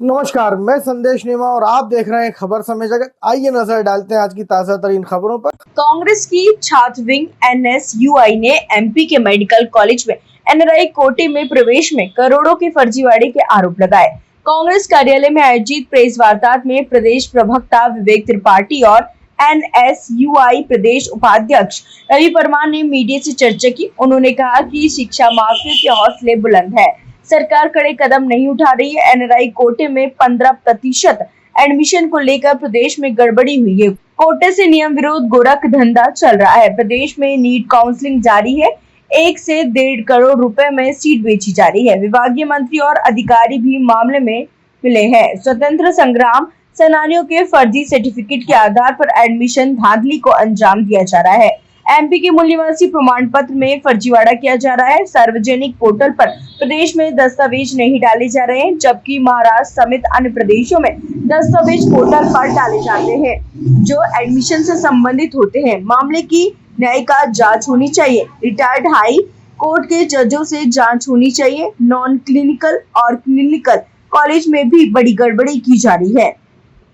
नमस्कार, मैं संदेश नेमा और आप देख रहे हैं खबर समय जगत। आइए नजर डालते हैं आज की ताजा तरीन खबरों पर। कांग्रेस की छात्र विंग एनएसयूआई ने एमपी के मेडिकल कॉलेज में एनआरआई कोटे में प्रवेश में करोड़ों के फर्जीवाड़े के आरोप लगाए। कांग्रेस कार्यालय में आयोजित प्रेस वार्ता में प्रदेश प्रवक्ता विवेक त्रिपाठी और एनएसयूआई प्रदेश उपाध्यक्ष रवि परमार ने मीडिया से चर्चा की। उन्होंने कहा कि शिक्षा माफिया के हौसले बुलंद है, सरकार कड़े कदम नहीं उठा रही है। एनआरआई कोटे में 15% एडमिशन को लेकर प्रदेश में गड़बड़ी हुई है। कोटे से नियम विरोध गोरख धंधा चल रहा है। प्रदेश में नीट काउंसलिंग जारी है। 1 से 1.5 करोड़ रुपए में सीट बेची जा रही है। विभागीय मंत्री और अधिकारी भी मामले में मिले हैं। स्वतंत्र संग्राम सेनानियों के फर्जी सर्टिफिकेट के आधार पर एडमिशन धांधली को अंजाम दिया जा रहा है। एमपी के मूल निवासी प्रमाण पत्र में फर्जीवाड़ा किया जा रहा है। सार्वजनिक पोर्टल पर प्रदेश में दस्तावेज नहीं डाले जा रहे हैं, जबकि महाराष्ट्र समेत अन्य प्रदेशों में दस्तावेज पोर्टल पर डाले जाते हैं जो एडमिशन से संबंधित होते हैं। मामले की न्यायिक जांच होनी चाहिए। रिटायर्ड हाई कोर्ट के जजों से जांच होनी चाहिए। नॉन क्लिनिकल और क्लिनिकल कॉलेज में भी बड़ी गड़बड़ी की जा रही है।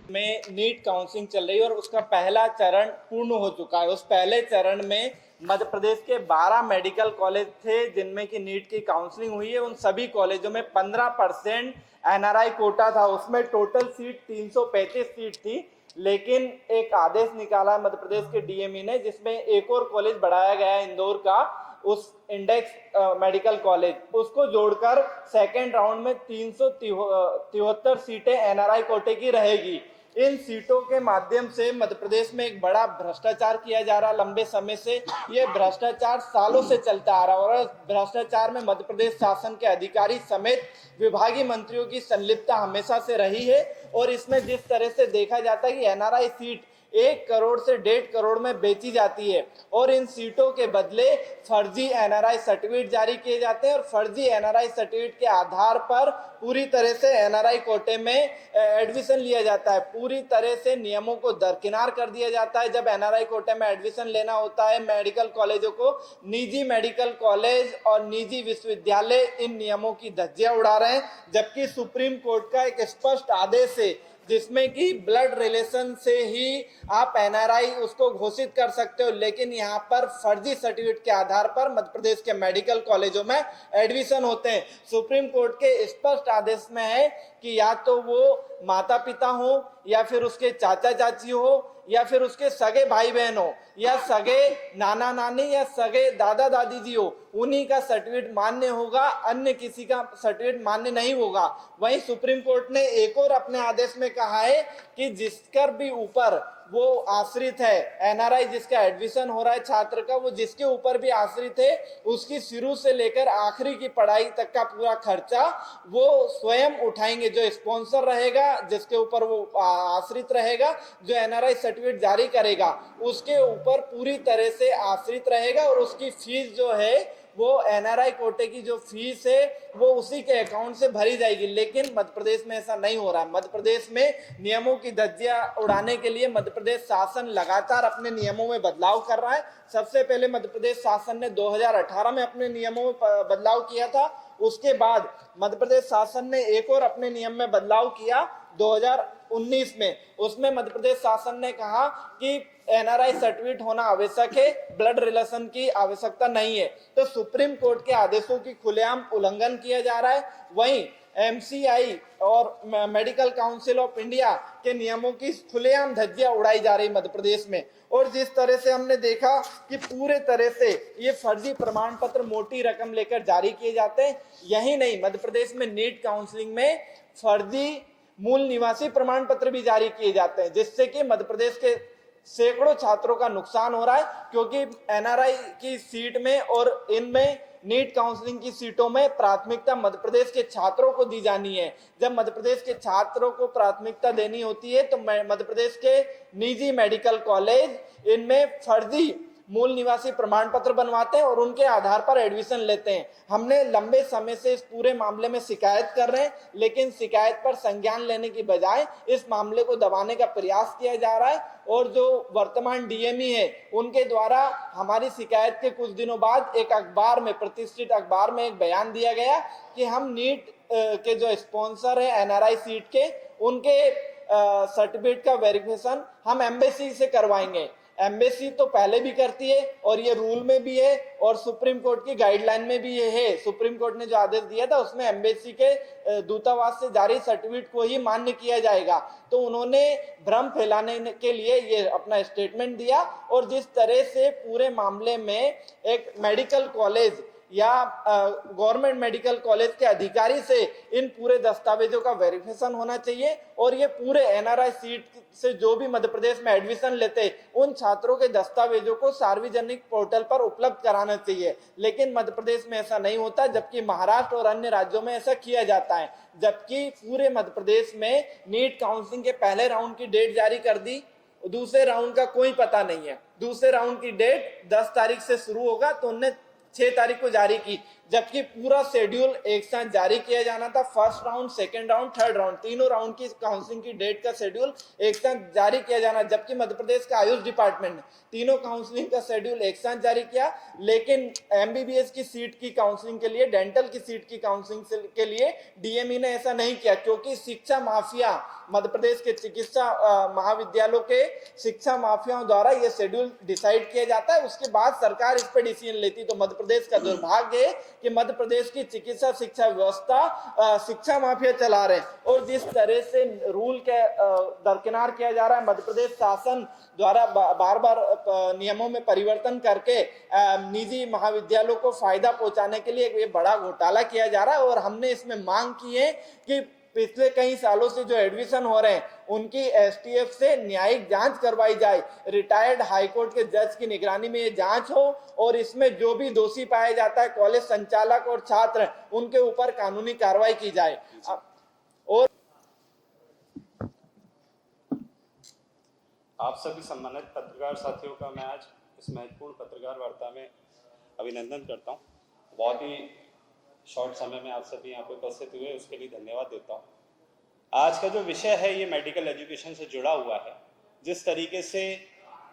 में नीट काउंसलिंग चल रही है और उसका पहला चरण पूर्ण हो चुका है। उस पहले चरण में मध्य प्रदेश के 12 मेडिकल कॉलेज थे जिनमें की नीट की काउंसलिंग हुई है। उन सभी कॉलेजों में 15% एनआरआई कोटा था। उसमें टोटल सीट 335 सीट थी, लेकिन एक आदेश निकाला मध्य प्रदेश के डीएमई ने जिसमें एक और कॉलेज बढ़ाया गया है, इंदौर का, उस इंडेक्स मेडिकल कॉलेज, उसको जोड़कर सेकेंड राउंड में 373 सीटें एनआरआई कोटे की रहेगी। इन सीटों के माध्यम से मध्य प्रदेश में एक बड़ा भ्रष्टाचार किया जा रहा है। लंबे समय से ये भ्रष्टाचार सालों से चलता आ रहा है और भ्रष्टाचार में मध्य प्रदेश शासन के अधिकारी समेत विभागीय मंत्रियों की संलिप्तता हमेशा से रही है। और इसमें जिस तरह से देखा जाता है कि एनआरआई सीट 1 करोड़ से 1.5 करोड़ में बेची जाती है और इन सीटों के बदले फर्जी एनआरआई सर्टिफिकेट जारी किए जाते हैं और फर्जी एनआरआई सर्टिफिकेट के आधार पर पूरी तरह से एनआरआई कोटे में एडमिशन लिया जाता है। पूरी तरह से नियमों को दरकिनार कर दिया जाता है। जब एनआरआई कोटे में एडमिशन लेना होता है मेडिकल कॉलेजों को, निजी मेडिकल कॉलेज और निजी विश्वविद्यालय इन नियमों की धज्जियां उड़ा रहे हैं, जबकि सुप्रीम कोर्ट का एक स्पष्ट आदेश है जिसमें कि ब्लड रिलेशन से ही आप एनआरआई उसको घोषित कर सकते हो, लेकिन यहाँ पर फर्जी सर्टिफिकेट के आधार पर मध्य प्रदेश के मेडिकल कॉलेजों में एडमिशन होते हैं। सुप्रीम कोर्ट के स्पष्ट आदेश में है कि या तो वो माता पिता हो या फिर उसके चाचा चाची हो या फिर उसके सगे भाई बहन हो या सगे नाना नानी या सगे दादा दादी जी हो, उन्हीं का सर्टिफिकेट मान्य होगा, अन्य किसी का सर्टिफिकेट मान्य नहीं होगा। वहीं सुप्रीम कोर्ट ने एक और अपने आदेश में कहा है कि जिसकर भी ऊपर वो आश्रित है, एनआरआई जिसका एडमिशन हो रहा है छात्र का, वो जिसके ऊपर भी आश्रित है, उसकी शुरू से लेकर आखिरी की पढ़ाई तक का पूरा खर्चा वो स्वयं उठाएंगे। जो स्पॉन्सर रहेगा, जिसके ऊपर वो आश्रित रहेगा, जो एनआरआई सर्टिफिकेट जारी करेगा, उसके ऊपर पूरी तरह से आश्रित रहेगा और उसकी फीस जो है वो एनआरआई कोटे की जो फीस है वो उसी के अकाउंट से भरी जाएगी। लेकिन मध्य प्रदेश में ऐसा नहीं हो रहा है। मध्य प्रदेश में नियमों की धज्जियां उड़ाने के लिए मध्य प्रदेश शासन लगातार अपने नियमों में बदलाव कर रहा है। सबसे पहले मध्य प्रदेश शासन ने 2018 में अपने नियमों में बदलाव किया था। उसके बाद मध्य प्रदेश शासन ने एक और अपने नियम में बदलाव किया 2019 में। उसमें मध्य प्रदेश शासन ने कहा कि एनआरआई सर्टिफिकेट होना आवश्यक है, ब्लड रिलेशन की आवश्यकता नहीं है। तो सुप्रीम कोर्ट के आदेशों की खुलेआम उल्लंघन किया जा रहा है। वहीं एमसीआई और मेडिकल काउंसिल ऑफ इंडिया के नियमों की खुलेआम धज्जियां उड़ाई जा रही मध्य प्रदेश में। और जिस तरह से हमने देखा कि पूरे तरह से ये फर्जी प्रमाण पत्र मोटी रकम लेकर जारी किए जाते हैं। यही नहीं, मध्य प्रदेश में नीट काउंसलिंग में फर्जी मूल निवासी प्रमाण पत्र भी जारी किए जाते हैं, जिससे कि मध्य प्रदेश के सैकड़ों छात्रों का नुकसान हो रहा है। क्योंकि एनआरआई की सीट में और इनमें नीट काउंसलिंग की सीटों में प्राथमिकता मध्य प्रदेश के छात्रों को दी जानी है। जब मध्य प्रदेश के छात्रों को प्राथमिकता देनी होती है तो मध्य प्रदेश के निजी मेडिकल कॉलेज इनमें फर्जी मूल निवासी प्रमाण पत्र बनवाते हैं और उनके आधार पर एडमिशन लेते हैं। हमने लंबे समय से इस पूरे मामले में शिकायत कर रहे हैं, लेकिन शिकायत पर संज्ञान लेने की बजाय इस मामले को दबाने का प्रयास किया जा रहा है। और जो वर्तमान डीएमई है उनके द्वारा हमारी शिकायत के कुछ दिनों बाद एक अखबार में, प्रतिष्ठित अखबार में एक बयान दिया गया कि हम नीट के जो स्पॉन्सर है एनआरआई सीट के, उनके सर्टिफिकेट का वेरिफिकेशन हम एम्बेसी से करवाएंगे। एम्बेसी तो पहले भी करती है और ये रूल में भी है और सुप्रीम कोर्ट की गाइडलाइन में भी ये है। सुप्रीम कोर्ट ने जो आदेश दिया था उसमें एम्बेसी के दूतावास से जारी सर्टिफिकेट को ही मान्य किया जाएगा। तो उन्होंने भ्रम फैलाने के लिए ये अपना स्टेटमेंट दिया और जिस तरह से पूरे मामले में एक मेडिकल कॉलेज या गवर्नमेंट मेडिकल कॉलेज के अधिकारी से इन पूरे दस्तावेजों का वेरिफिकेशन होना चाहिए और ये पूरे एनआरआई सीट से जो भी मध्य प्रदेश में एडमिशन लेते उन छात्रों के दस्तावेजों को सार्वजनिक पोर्टल पर उपलब्ध कराना चाहिए। लेकिन मध्य प्रदेश में ऐसा नहीं होता, जबकि महाराष्ट्र और अन्य राज्यों में ऐसा किया जाता है। जबकि पूरे मध्य प्रदेश में नीट काउंसलिंग के पहले राउंड की डेट जारी कर दी, दूसरे राउंड का कोई पता नहीं है। दूसरे राउंड की डेट 10 तारीख से शुरू होगा तो उन्होंने 6 तारीख को जारी की, जबकि पूरा शेड्यूल एक साथ जारी किया जाना था। First round, second round, third round, तीनों राउंड की काउंसलिंग की डेट का शेड्यूल एक साथ जारी किया जाना, जबकि मध्य प्रदेश का आयुष डिपार्टमेंट ने तीनों काउंसलिंग का शेड्यूल एक साथ जारी किया। लेकिन एमबीबीएस की सीट की काउंसलिंग के लिए, डेंटल की सीट की काउंसलिंग के लिए डीएमई ने ऐसा नहीं किया, क्योंकि शिक्षा माफिया, मध्य प्रदेश के चिकित्सा महाविद्यालयों के शिक्षा माफियाओं द्वारा यह शेड्यूल डिसाइड किया जाता है। उसके बाद सरकार इस पर डिसीजन लेती। तो मध्य प्रदेश का दुर्भाग्य है कि मध्य प्रदेश की चिकित्सा शिक्षा व्यवस्था शिक्षा माफिया चला रहे हैं और जिस तरह से रूल के दरकिनार किया जा रहा है, मध्य प्रदेश शासन द्वारा बार बार नियमों में परिवर्तन करके निजी महाविद्यालयों को फायदा पहुंचाने के लिए एक बड़ा घोटाला किया जा रहा है। और हमने इसमें मांग की है कि पिछले कई सालों से जो एडमिशन हो रहे हैं उनकी एसटीएफ से न्यायिक जांच करवाई जाए, रिटायर्ड हाईकोर्ट के जज की निगरानी में ये जांच हो और इसमें जो भी दोषी पाया जाता है, कॉलेज संचालक और छात्र, उनके ऊपर कानूनी कार्रवाई की जाए। और आप सभी सम्मानित पत्रकार साथियों का मैं आज इस महत्वपूर्ण पत्रकार वार्ता में अभिनंदन करता हूं। बहुत ही शॉर्ट समय में आप सभी यहाँ पे उपस्थित हुए, उसके लिए धन्यवाद देता हूँ। आज का जो विषय है ये मेडिकल एजुकेशन से जुड़ा हुआ है। जिस तरीके से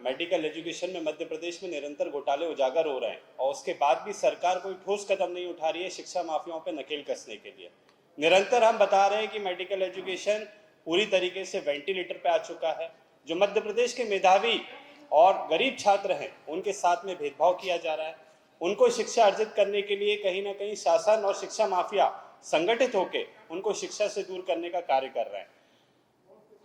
मेडिकल एजुकेशन में मध्य प्रदेश में निरंतर घोटाले उजागर हो रहे हैं और उसके बाद भी सरकार कोई ठोस कदम नहीं उठा रही है शिक्षा माफियाओं पे नकेल कसने के लिए। निरंतर हम बता रहे हैं कि मेडिकल एजुकेशन पूरी तरीके से वेंटिलेटर पे आ चुका है। जो मध्य प्रदेश के मेधावी और गरीब छात्र हैं उनके साथ में भेदभाव किया जा रहा है। उनको शिक्षा अर्जित करने के लिए कहीं ना कहीं शासन और शिक्षा माफिया संगठित होकर उनको शिक्षा से दूर करने का कार्य कर रहे हैं।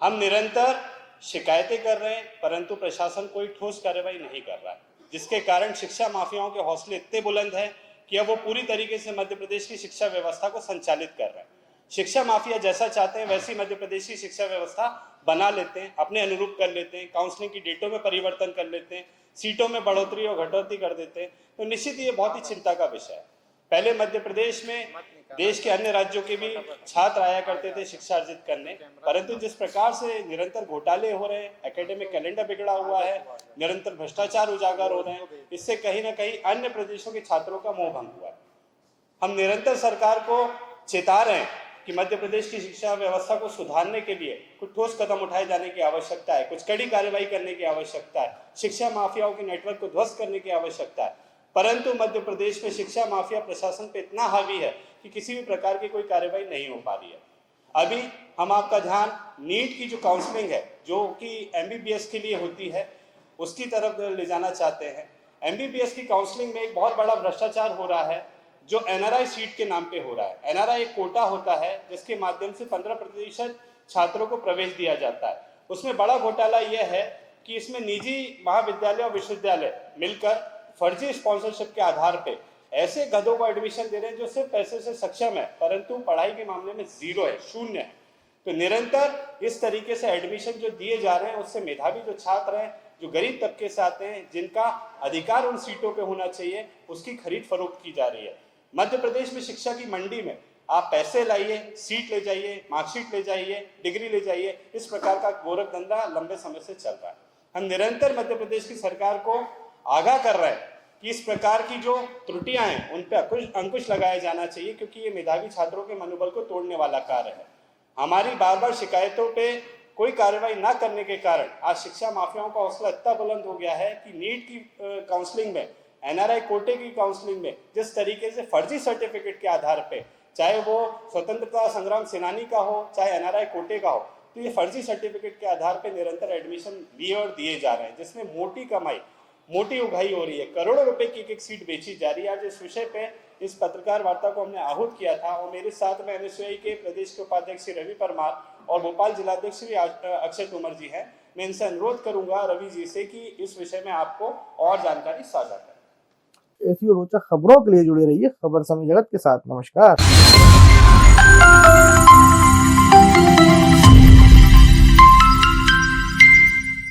हम निरंतर शिकायतें कर रहे हैं परंतु प्रशासन कोई ठोस कार्रवाई नहीं कर रहा है, जिसके कारण शिक्षा माफियाओं के हौसले इतने बुलंद हैं कि अब वो पूरी तरीके से मध्य प्रदेश की शिक्षा व्यवस्था को संचालित कर रहे हैं। शिक्षा माफिया जैसा चाहते हैं वैसी मध्य प्रदेश की शिक्षा व्यवस्था बना लेते हैं, अपने अनुरूप कर लेते हैं, काउंसलिंग की डेटों में परिवर्तन कर लेते हैं, सीटों में बढ़ोतरी और घटोतरी कर देते हैं। तो निश्चित ये बहुत ही चिंता का विषय है। पहले मध्य प्रदेश में देश के अन्य राज्यों के भी छात्र आया करते थे शिक्षा अर्जित करने, परंतु जिस प्रकार से निरंतर घोटाले हो रहे हैं, एकेडमिक कैलेंडर बिगड़ा हुआ है, निरंतर भ्रष्टाचार उजागर हो रहे हैं, इससे कहीं ना कहीं अन्य प्रदेशों के छात्रों का मोह भंग हुआ है। हम निरंतर सरकार को चेता रहे हैं कि मध्य प्रदेश की शिक्षा व्यवस्था को सुधारने के लिए कुछ ठोस कदम उठाए जाने की आवश्यकता है, कुछ कड़ी कार्रवाई करने की आवश्यकता है, शिक्षा माफियाओं के नेटवर्क को ध्वस्त करने की आवश्यकता है। परंतु मध्य प्रदेश में शिक्षा माफिया प्रशासन पे इतना हावी है कि किसी भी प्रकार की कोई कार्रवाई नहीं हो पा रही है। अभी हम आपका ध्यान नीट की जो काउंसलिंग है, जो कि एमबीबीएस के लिए होती है, उसकी तरफ ले जाना चाहते हैं। एमबीबीएस की काउंसलिंग में एक बहुत बड़ा भ्रष्टाचार हो रहा है जो एनआरआई सीट के नाम पे हो रहा है। एनआरआई एक कोटा होता है जिसके माध्यम से 15% छात्रों को प्रवेश दिया जाता है। उसमें बड़ा घोटाला यह है कि इसमें निजी महाविद्यालय और विश्वविद्यालय मिलकर फर्जी स्पॉन्सरशिप के आधार पे ऐसे गधों को एडमिशन दे रहे हैं जो सिर्फ पैसे से सक्षम है परंतु पढ़ाई के मामले में जीरो है, शून्य है। तो निरंतर इस तरीके से एडमिशन जो दिए जा रहे हैं उससे मेधावी जो छात्र हैं, जो गरीब तबके से आते हैं, जिनका अधिकार उन सीटों पे होना चाहिए, उसकी खरीद फरोख्त की जा रही है। मध्य प्रदेश में शिक्षा की मंडी में आप पैसे लाइए, सीट ले जाइए, मार्कशीट ले जाइए, डिग्री ले जाइए, इस प्रकार का गोरख धंधा लंबे समय से चल रहा है। हम निरंतर मध्य प्रदेश की सरकार को आगाह कर रहे हैं कि इस प्रकार की जो त्रुटियां हैं उन पर अंकुश लगाया जाना चाहिए, क्योंकि ये मेधावी छात्रों के मनोबल को तोड़ने वाला कार्य है। हमारी बार बार शिकायतों पे कोई कार्रवाई ना करने के कारण आज शिक्षा माफियाओं का हौसला इतना बुलंद हो गया है कि नीट की काउंसलिंग में, एनआरआई कोटे की काउंसलिंग में जिस तरीके से फर्जी सर्टिफिकेट के आधार पे चाहे वो स्वतंत्रता संग्राम सेनानी का हो, चाहे एनआरआई कोटे का हो, तो ये फर्जी सर्टिफिकेट के आधार पर निरंतर एडमिशन लिए और दिए जा रहे हैं, जिसमें मोटी कमाई, मोटी उगाही हो रही है। करोड़ों रुपए की एक सीट बेची जा रही है। आज इस विषय पे इस पत्रकार वार्ता को हमने आहूत किया था और मेरे साथ में एनएसयूआई के प्रदेश के उपाध्यक्ष श्री रवि परमार और भोपाल जिलाध्यक्ष श्री अक्षय तोमर जी हैं। मैं इनसे अनुरोध करूंगा रवि जी से कि इस विषय में आपको और जानकारी साझा करें। ऐसी रोचक खबरों के लिए जुड़े रहिए खबर समय जगत के साथ। नमस्कार।